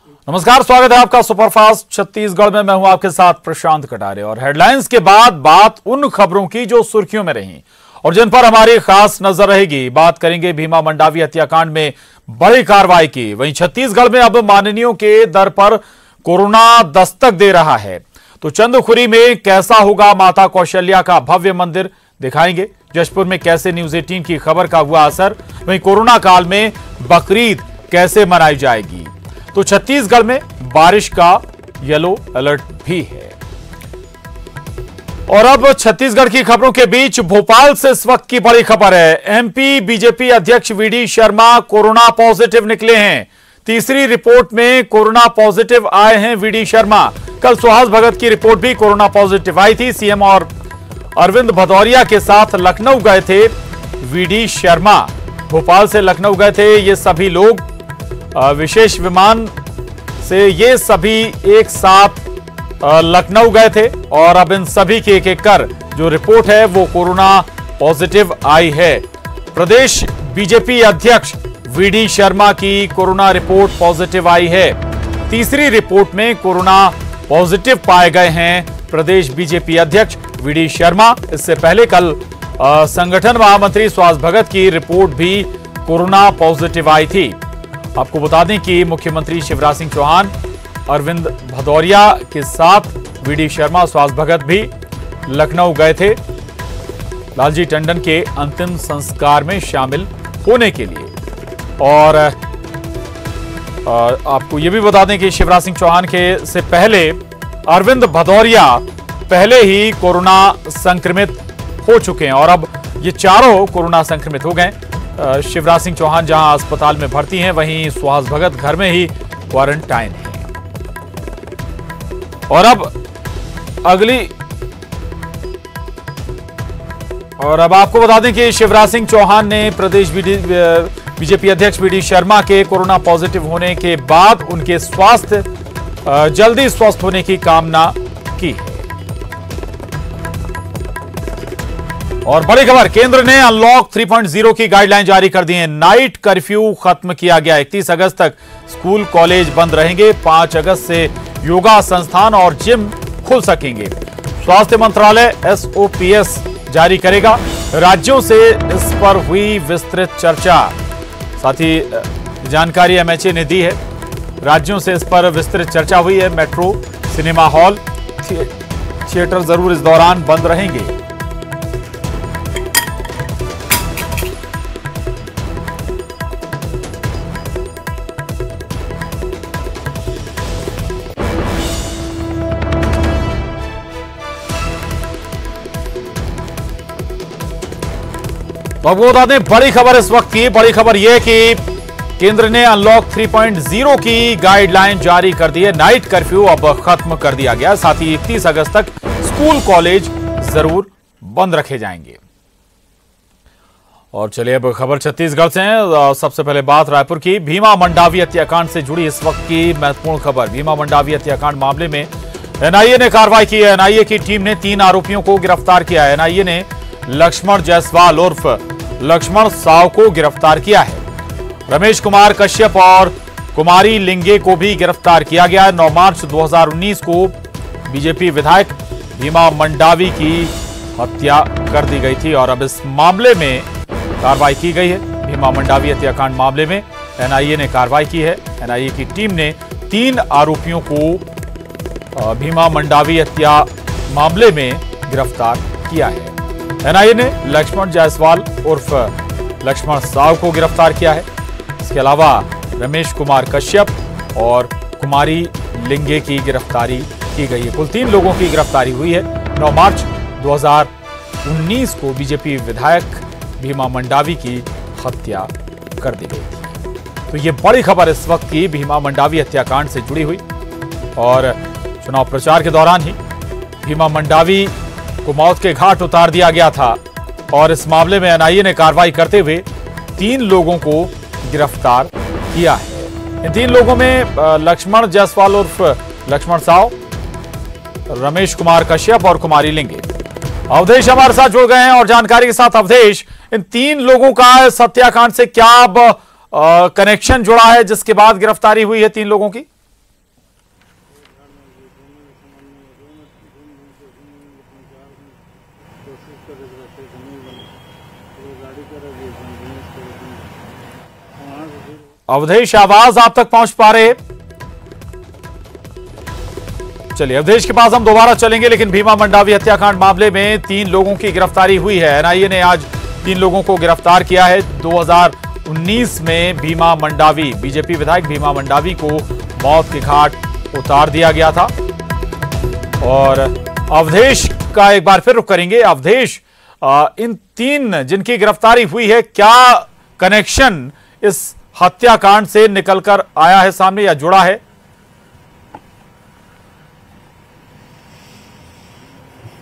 नमस्कार, स्वागत है आपका सुपरफास्ट छत्तीसगढ़ में। मैं हूं आपके साथ प्रशांत कटारे और हेडलाइंस के बाद बात उन खबरों की जो सुर्खियों में रही और जिन पर हमारी खास नजर रहेगी। बात करेंगे भीमा मंडावी हत्याकांड में बड़ी कार्रवाई की। वहीं छत्तीसगढ़ में अब माननीयों के दर पर कोरोना दस्तक दे रहा है, तो चंदखुरी में कैसा होगा माता कौशल्या का भव्य मंदिर दिखाएंगे। जशपुर में कैसे न्यूज 18 की खबर का हुआ असर। वहीं कोरोना काल में बकरीद कैसे मनाई जाएगी। तो छत्तीसगढ़ में बारिश का येलो अलर्ट भी है। और अब छत्तीसगढ़ की खबरों के बीच भोपाल से इस वक्त की बड़ी खबर है। एमपी बीजेपी अध्यक्ष वीडी शर्मा कोरोना पॉजिटिव निकले हैं। तीसरी रिपोर्ट में कोरोना पॉजिटिव आए हैं वीडी शर्मा। कल सुहास भगत की रिपोर्ट भी कोरोना पॉजिटिव आई थी। सीएम और अरविंद भदौरिया के साथ लखनऊ गए थे वीडी शर्मा। भोपाल से लखनऊ गए थे ये सभी लोग विशेष विमान से। ये सभी एक साथ लखनऊ गए थे और अब इन सभी की एक एक कर जो रिपोर्ट है वो कोरोना पॉजिटिव आई है। प्रदेश बीजेपी अध्यक्ष वीडी शर्मा की कोरोना रिपोर्ट पॉजिटिव आई है। तीसरी रिपोर्ट में कोरोना पॉजिटिव पाए गए हैं प्रदेश बीजेपी अध्यक्ष वीडी शर्मा। इससे पहले कल संगठन महामंत्री सुहास भगत की रिपोर्ट भी कोरोना पॉजिटिव आई थी। आपको बता दें कि मुख्यमंत्री शिवराज सिंह चौहान, अरविंद भदौरिया के साथ वीडी शर्मा, सुहास भगत भी लखनऊ गए थे लालजी टंडन के अंतिम संस्कार में शामिल होने के लिए। और आपको यह भी बता दें कि शिवराज सिंह चौहान के से पहले अरविंद भदौरिया पहले ही कोरोना संक्रमित हो चुके हैं और अब ये चारों कोरोना संक्रमित हो गए। शिवराज सिंह चौहान जहां अस्पताल में भर्ती हैं, वहीं सुहास भगत घर में ही क्वारंटाइन है। और अब आपको बता दें कि शिवराज सिंह चौहान ने प्रदेश बीजेपी अध्यक्ष वीडी शर्मा के कोरोना पॉजिटिव होने के बाद उनके स्वास्थ्य जल्दी स्वस्थ होने की कामना की है। और बड़ी खबर, केंद्र ने अनलॉक 3.0 की गाइडलाइन जारी कर दी है। नाइट कर्फ्यू खत्म किया गया। 31 अगस्त तक स्कूल कॉलेज बंद रहेंगे। 5 अगस्त से योगा संस्थान और जिम खुल सकेंगे। स्वास्थ्य मंत्रालय SOPS जारी करेगा। राज्यों से इस पर हुई विस्तृत चर्चा। साथ ही जानकारी MHA ने दी है। राज्यों से इस पर विस्तृत चर्चा हुई है। मेट्रो, सिनेमा हॉल, थिएटर जरूर इस दौरान बंद रहेंगे। तो आपको बता दें बड़ी खबर इस वक्त की। बड़ी खबर यह कि केंद्र ने अनलॉक 3.0 की गाइडलाइन जारी कर दी है। नाइट कर्फ्यू अब खत्म कर दिया गया। साथ ही 31 अगस्त तक स्कूल कॉलेज जरूर बंद रखे जाएंगे। और चलिए अब खबर छत्तीसगढ़ से है। सबसे पहले बात रायपुर की। भीमा मंडावी हत्याकांड से जुड़ी इस वक्त की महत्वपूर्ण खबर। भीमा मंडावी हत्याकांड मामले में NIA ने कार्रवाई की है। NIA की टीम ने 3 आरोपियों को गिरफ्तार किया है। NIA ने लक्ष्मण जायसवाल उर्फ लक्ष्मण साव को गिरफ्तार किया है। रमेश कुमार कश्यप और कुमारी लिंगे को भी गिरफ्तार किया गया है। 9 मार्च 2019 को बीजेपी विधायक भीमा मंडावी की हत्या कर दी गई थी और अब इस मामले में कार्रवाई की गई है। भीमा मंडावी हत्याकांड मामले में NIA ने कार्रवाई की है। NIA की टीम ने 3 आरोपियों को भीमा मंडावी हत्या मामले में गिरफ्तार किया है। NIA ने लक्ष्मण जायसवाल उर्फ लक्ष्मण साव को गिरफ्तार किया है। इसके अलावा रमेश कुमार कश्यप और कुमारी लिंगे की गिरफ्तारी की गई है। कुल 3 लोगों की गिरफ्तारी हुई है। 9 मार्च 2019 को बीजेपी विधायक भीमा मंडावी की हत्या कर दी गई थी। तो ये बड़ी खबर इस वक्त की भीमा मंडावी हत्याकांड से जुड़ी हुई। और चुनाव प्रचार के दौरान ही भीमा मंडावी को मौत के घाट उतार दिया गया था और इस मामले में NIA ने कार्रवाई करते हुए 3 लोगों को गिरफ्तार किया है। इन 3 लोगों में लक्ष्मण जायसवाल उर्फ लक्ष्मण साव, रमेश कुमार कश्यप और कुमारी लिंगे। अवधेश हमारे साथ जुड़ गए हैं और जानकारी के साथ। अवधेश, इन 3 लोगों का हत्याकांड से क्या अब कनेक्शन जुड़ा है जिसके बाद गिरफ्तारी हुई है 3 लोगों की? अवधेश आवाज आप तक पहुंच पा रहे? चलिए अवधेश के पास हम दोबारा चलेंगे, लेकिन भीमा मंडावी हत्याकांड मामले में 3 लोगों की गिरफ्तारी हुई है। एनआईए ने आज 3 लोगों को गिरफ्तार किया है। 2019 में भीमा मंडावी, बीजेपी विधायक भीमा मंडावी को मौत के घाट उतार दिया गया था। और अवधेश का एक बार फिर रुख करेंगे। अवधेश, इन 3 जिनकी गिरफ्तारी हुई है, क्या कनेक्शन इस हत्याकांड से निकलकर आया है सामने या जुड़ा है?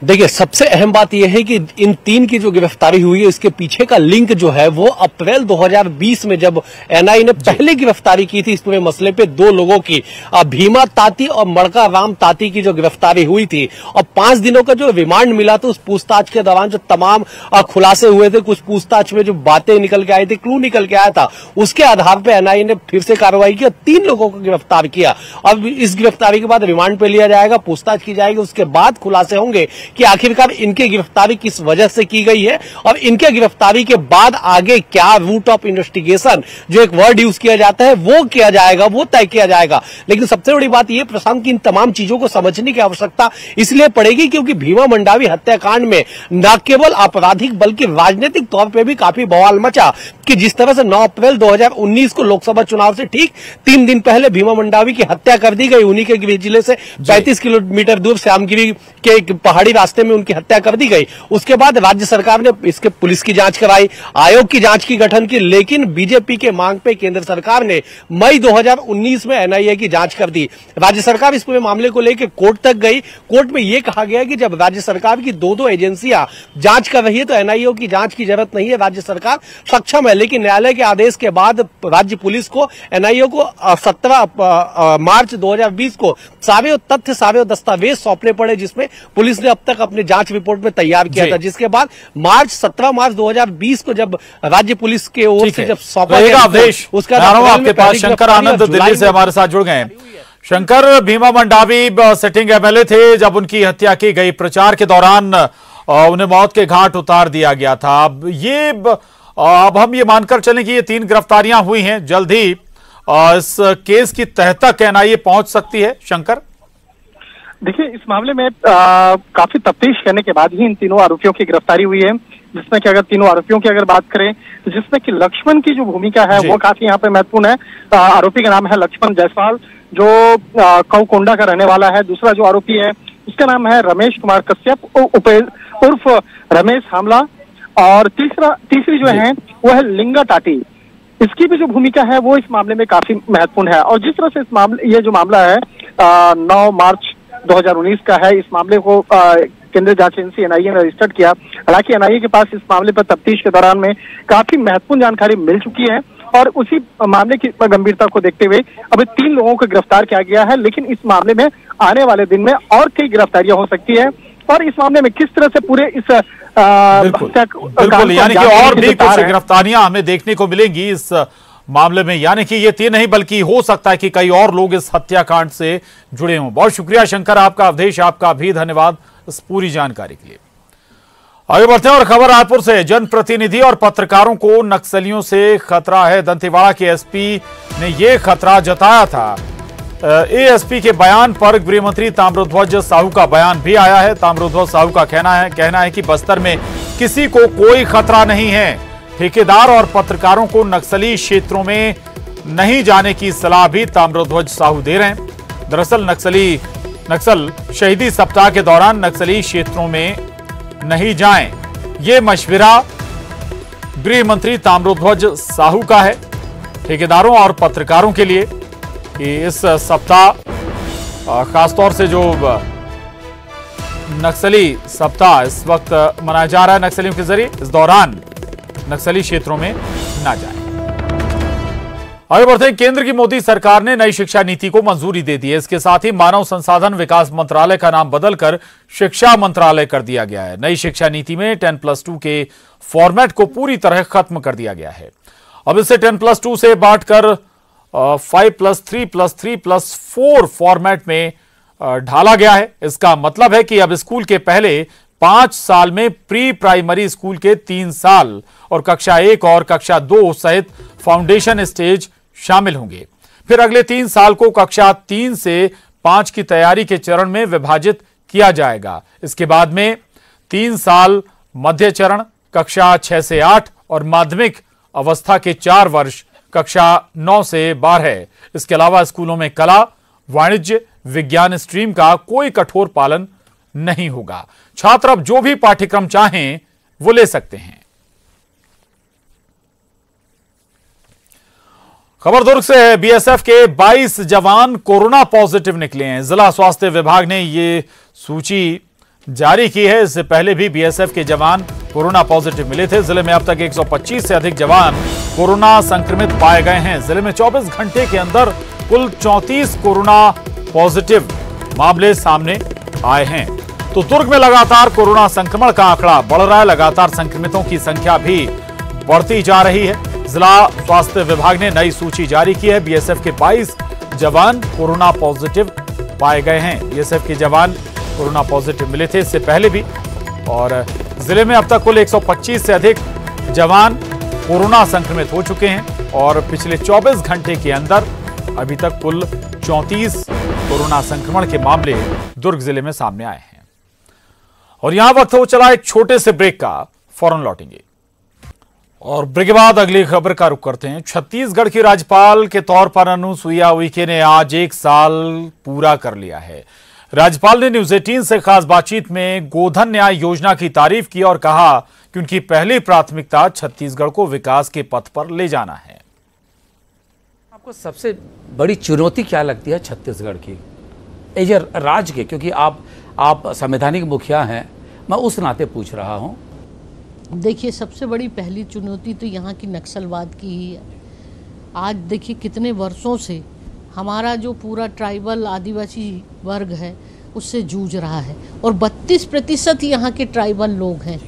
देखिए, सबसे अहम बात यह है कि इन 3 की जो गिरफ्तारी हुई है, इसके पीछे का लिंक जो है वो अप्रैल 2020 में जब एनआईए ने पहले गिरफ्तारी की थी इस पूरे मसले पे 2 लोगों की, भीमा ताती और मड़का राम ताती की जो गिरफ्तारी हुई थी, और 5 दिनों का जो रिमांड मिला था, उस पूछताछ के दौरान जो तमाम खुलासे हुए थे, कुछ पूछताछ में जो बातें निकल के आई थी, क्लू निकल के आया था, उसके आधार पर एनआईए ने फिर से कार्रवाई की और 3 लोगों को गिरफ्तार किया। अब इस गिरफ्तारी के बाद रिमांड पे लिया जाएगा, पूछताछ की जाएगी, उसके बाद खुलासे होंगे कि आखिरकार इनकी गिरफ्तारी किस वजह से की गई है और इनके गिरफ्तारी के बाद आगे क्या रूट ऑफ इन्वेस्टिगेशन, जो एक वर्ड यूज किया जाता है, वो किया जाएगा, वो तय किया जाएगा। लेकिन सबसे बड़ी बात यह प्रशांत की इन तमाम चीजों को समझने की आवश्यकता इसलिए पड़ेगी क्योंकि भीमा मंडावी हत्याकांड में न केवल आपराधिक बल्कि राजनीतिक तौर पर भी काफी बवाल मचा कि जिस तरह से 9 अप्रैल 2019 को लोकसभा चुनाव से ठीक 3 दिन पहले भीमा मंडावी की हत्या कर दी गई। उन्हीं के गृह जिले से 35 किलोमीटर दूर श्यामगिरी के एक पहाड़ी रास्ते में उनकी हत्या कर दी गई। उसके बाद राज्य सरकार ने इसके पुलिस की जांच कराई, आयोग की जांच की गठन की, लेकिन बीजेपी के मांग पे केंद्र सरकार ने मई 2019 में एनआईए की जांच कर दी। राज्य सरकार इस पूरे मामले को लेकर कोर्ट तक गई। कोर्ट में यह कहा गया कि जब राज्य सरकार की 2 एजेंसियां जांच कर रही है तो एनआईए की जांच की जरूरत नहीं है, राज्य सरकार सक्षम है। लेकिन न्यायालय के आदेश के बाद राज्य पुलिस को एनआईए को 17 मार्च 2020 को सारे तथ्य, सारे दस्तावेज सौंपने पड़े, जिसमें पुलिस ने अब तक अपने जांच रिपोर्ट में तैयार किया था। जिसके बाद 17 मार्च 2020 को जब राज्य पुलिस के ओर से जब सौंपा गया अवधेश, उसका आपके पास शंकर आनंद दिल्ली से हमारे साथ जुड़ गए हैं। शंकर, भीमा मंडावी सिटिंग एमएलए थे जब उनकी हत्या की गई। प्रचार के दौरान उन्हें मौत के घाट उतार दिया गया था। अब हम ये मानकर चलें कि ये 3 गिरफ्तारियां हुई हैं, जल्द ही इस केस की तह तक एनआईए पहुंच सकती है। शंकर, देखिए, इस मामले में काफी तफ्तीश करने के बाद ही इन 3 आरोपियों की गिरफ्तारी हुई है, जिसमें कि अगर 3 आरोपियों की अगर बात करें तो जिसमें कि लक्ष्मण की जो भूमिका है वो काफी यहाँ पे महत्वपूर्ण है। आरोपी का नाम है लक्ष्मण जायसवाल, जो कौकोंडा का रहने वाला है। दूसरा जो आरोपी है उसका नाम है रमेश कुमार कश्यप उर्फ रमेश हामला, और तीसरी जो है वो है लिंगा टाटी। इसकी भी जो भूमिका है वो इस मामले में काफी महत्वपूर्ण है। और जिस तरह से ये जो मामला है 9 मार्च 2019 का है, इस मामले को केंद्रीय जांच एजेंसी एनआईए ने रजिस्टर्ड किया। हालांकि एनआईए के पास इस मामले पर तफ्तीश के दौरान में काफी महत्वपूर्ण जानकारी मिल चुकी है और उसी मामले की गंभीरता को देखते हुए अभी 3 लोगों को गिरफ्तार किया गया है। लेकिन इस मामले में आने वाले दिन में और कई गिरफ्तारियां हो सकती है और इस मामले में किस तरह से पूरे इस बिल्कुल, यानी कि और भी कुछ गिरफ्तारियां हमें देखने को मिलेंगी इस मामले में। यानी कि ये 3 नहीं बल्कि हो सकता है कि कई और लोग इस हत्याकांड से जुड़े हों। बहुत शुक्रिया शंकर आपका, अवधेश आपका भी धन्यवाद इस पूरी जानकारी के लिए। आगे बढ़ते हैं और खबर रायपुर से। जनप्रतिनिधि और पत्रकारों को नक्सलियों से खतरा है। दंतेवाड़ा के एसपी ने यह खतरा जताया था। एएसपी के बयान पर गृह मंत्री ताम्रध्वज साहू का बयान भी आया है। ताम्रध्वज साहू का कहना है कि बस्तर में किसी को कोई खतरा नहीं है। ठेकेदार और पत्रकारों को नक्सली क्षेत्रों में नहीं जाने की सलाह भी ताम्रध्वज साहू दे रहे हैं। दरअसल नक्सल शहीदी सप्ताह के दौरान नक्सली क्षेत्रों में नहीं जाएं, ये मशविरा गृह मंत्री ताम्रध्वज साहू का है ठेकेदारों और पत्रकारों के लिए कि इस सप्ताह खासतौर से जो नक्सली सप्ताह इस वक्त मनाया जा रहा है नक्सलियों के जरिए, इस दौरान नक्सली क्षेत्रों में ना जाएं। आगे बढ़ते हैं। केंद्र की मोदी सरकार ने नई शिक्षा नीति को मंजूरी दे दी है। इसके साथ ही मानव संसाधन विकास मंत्रालय का नाम बदलकर शिक्षा मंत्रालय कर दिया गया है। नई शिक्षा नीति में 10+2 के फॉर्मेट को पूरी तरह खत्म कर दिया गया है। अब इसे 10+2 से बांटकर 5+3+3+4 फॉर्मेट में ढाला गया है। इसका मतलब है कि अब स्कूल के पहले 5 साल में प्री प्राइमरी स्कूल के 3 साल और कक्षा 1 और कक्षा 2 सहित फाउंडेशन स्टेज शामिल होंगे। फिर अगले 3 साल को कक्षा 3 से 5 की तैयारी के चरण में विभाजित किया जाएगा। इसके बाद में 3 साल मध्य चरण, कक्षा 6 से 8 और माध्यमिक अवस्था के 4 वर्ष, कक्षा 9 से 12। इसके अलावा स्कूलों में कला, वाणिज्य, विज्ञान स्ट्रीम का कोई कठोर पालन नहीं होगा। छात्र अब जो भी पाठ्यक्रम चाहें वो ले सकते हैं। खबर दुर्ग से है। बीएसएफ के 22 जवान कोरोना पॉजिटिव निकले हैं। जिला स्वास्थ्य विभाग ने ये सूची जारी की है। इससे पहले भी बीएसएफ के जवान कोरोना पॉजिटिव मिले थे। जिले में अब तक 125 से अधिक जवान कोरोना संक्रमित पाए गए हैं। जिले में 24 घंटे के अंदर कुल 34 कोरोना पॉजिटिव मामले सामने आए हैं। तो दुर्ग में लगातार कोरोना संक्रमण का आंकड़ा बढ़ रहा है। लगातार संक्रमितों की संख्या भी बढ़ती जा रही है। जिला स्वास्थ्य विभाग ने नई सूची जारी की है। बीएसएफ के 22 जवान कोरोना पॉजिटिव पाए गए हैं। बीएसएफ के जवान कोरोना पॉजिटिव मिले थे इससे पहले भी। और जिले में अब तक कुल 125 से अधिक जवान कोरोना संक्रमित हो चुके हैं। और पिछले 24 घंटे के अंदर अभी तक कुल 34 कोरोना संक्रमण के मामले दुर्ग जिले में सामने आए हैं। और यहां वक्त हो चला एक छोटे से ब्रेक का, फौरन लौटेंगे। और ब्रेक के बाद अगली खबर का रुख करते हैं। छत्तीसगढ़ की राज्यपाल के तौर पर अनुसुईया उइके ने आज 1 साल पूरा कर लिया है। राज्यपाल ने न्यूज 18 से खास बातचीत में गोधन न्याय योजना की तारीफ की और कहा कि उनकी पहली प्राथमिकता छत्तीसगढ़ को विकास के पथ पर ले जाना है। आपको सबसे बड़ी चुनौती क्या लगती है छत्तीसगढ़ की एज ए राज्य के, क्योंकि आप संवैधानिक मुखिया हैं, मैं उस नाते पूछ रहा हूं। देखिए, सबसे बड़ी पहली चुनौती तो यहाँ की नक्सलवाद की ही है। आज देखिए कितने वर्षों से हमारा जो पूरा ट्राइबल आदिवासी वर्ग है उससे जूझ रहा है और 32% यहाँ के ट्राइबल लोग हैं।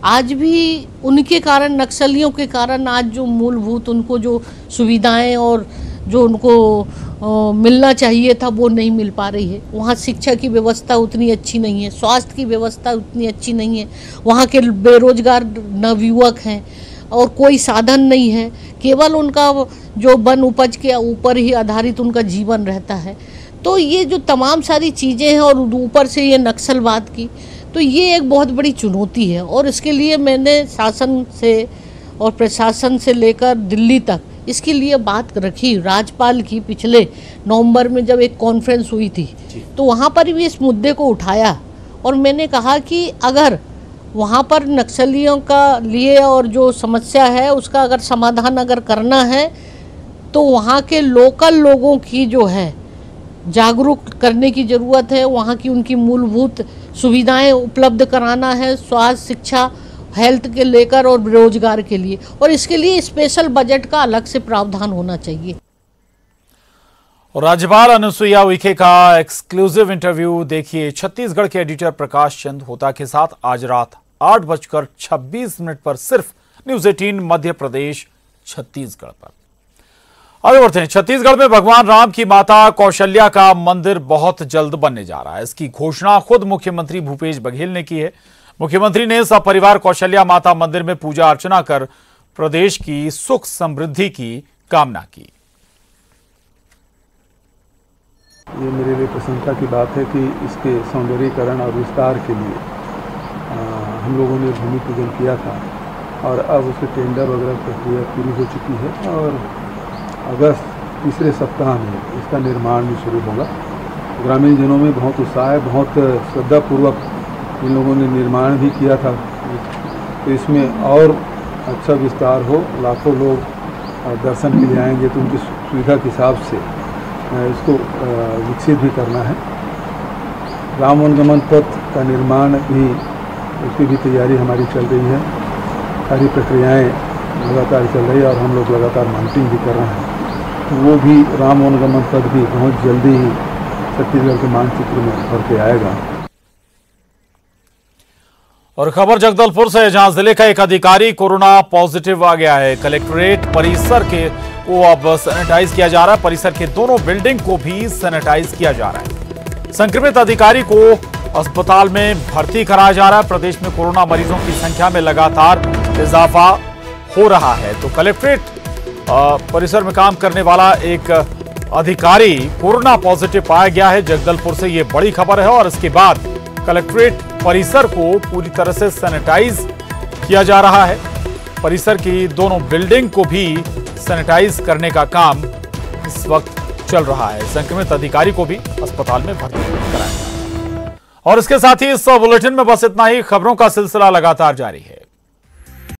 आज भी उनके कारण, नक्सलियों के कारण आज जो मूलभूत उनको जो सुविधाएं और जो उनको मिलना चाहिए था वो नहीं मिल पा रही है। वहाँ शिक्षा की व्यवस्था उतनी अच्छी नहीं है, स्वास्थ्य की व्यवस्था उतनी अच्छी नहीं है। वहाँ के बेरोजगार नवयुवक हैं और कोई साधन नहीं है। केवल उनका जो वन उपज के ऊपर ही आधारित उनका जीवन रहता है। तो ये जो तमाम सारी चीज़ें हैं और ऊपर से ये नक्सलवाद की, तो ये एक बहुत बड़ी चुनौती है। और इसके लिए मैंने शासन से और प्रशासन से लेकर दिल्ली तक इसके लिए बात रखी। राज्यपाल की पिछले नवंबर में जब एक कॉन्फ्रेंस हुई थी तो वहाँ पर भी इस मुद्दे को उठाया और मैंने कहा कि अगर वहाँ पर नक्सलियों का लिए और जो समस्या है उसका अगर समाधान अगर करना है तो वहाँ के लोकल लोगों की जो है जागरूक करने की ज़रूरत है। वहाँ की उनकी मूलभूत सुविधाएं उपलब्ध कराना है, स्वास्थ्य, शिक्षा, हेल्थ के लेकर और रोजगार के लिए। और इसके लिए स्पेशल बजट का अलग से प्रावधान होना चाहिए। और राज्यपाल अनुसुईया उइके का एक्सक्लूसिव इंटरव्यू देखिए छत्तीसगढ़ के एडिटर प्रकाश चंद होता के साथ आज रात 8:26 पर सिर्फ न्यूज 18 मध्य प्रदेश छत्तीसगढ़ पर। आगे बढ़ते हैं। छत्तीसगढ़ में भगवान राम की माता कौशल्या का मंदिर बहुत जल्द बनने जा रहा है। इसकी घोषणा खुद मुख्यमंत्री भूपेश बघेल ने की है। मुख्यमंत्री ने सपरिवार कौशल्या माता मंदिर में पूजा अर्चना कर प्रदेश की सुख समृद्धि की कामना की। ये मेरे लिए प्रसन्नता की बात है कि इसके सौंदर्यीकरण और विस्तार के लिए हम लोगों ने भूमि पूजन किया था और अब उसके टेंडर वगैरह प्रक्रिया पूरी हो चुकी है और अगस्त तीसरे सप्ताह में इसका निर्माण भी शुरू होगा। ग्रामीण जनों में बहुत उत्साह है, बहुत श्रद्धापूर्वक इन लोगों ने निर्माण भी किया था। तो इसमें और अच्छा विस्तार हो, लाखों लोग दर्शन के लिए आएंगे तो उनकी सुविधा के हिसाब से इसको विकसित भी करना है। राम वनगमन पथ का निर्माण भी, उसकी भी तैयारी हमारी चल रही है। सारी प्रक्रियाएं लगातार चल रही है और हम लोग लगातार मॉनिटरिंग भी कर रहे हैं। तो वो भी राम वनगमन पथ भी बहुत जल्दी ही छत्तीसगढ़ के मानचित्र में भर के आएगा। और खबर जगदलपुर से, जहां जिले का एक अधिकारी कोरोना पॉजिटिव आ गया है। कलेक्ट्रेट परिसर को अब सैनिटाइज किया जा रहा है। परिसर के दोनों बिल्डिंग को भी सैनिटाइज किया जा रहा है। संक्रमित अधिकारी को अस्पताल में भर्ती कराया जा रहा है। प्रदेश में कोरोना मरीजों की संख्या में लगातार इजाफा हो रहा है। तो कलेक्ट्रेट परिसर में काम करने वाला एक अधिकारी कोरोना पॉजिटिव पाया गया है। जगदलपुर से ये बड़ी खबर है और इसके बाद कलेक्ट्रेट परिसर को पूरी तरह से सैनिटाइज किया जा रहा है। परिसर की दोनों बिल्डिंग को भी सैनिटाइज करने का काम इस वक्त चल रहा है। संक्रमित अधिकारी को भी अस्पताल में भर्ती कराया। और इसके साथ ही इस बुलेटिन में बस इतना ही। खबरों का सिलसिला लगातार जारी है।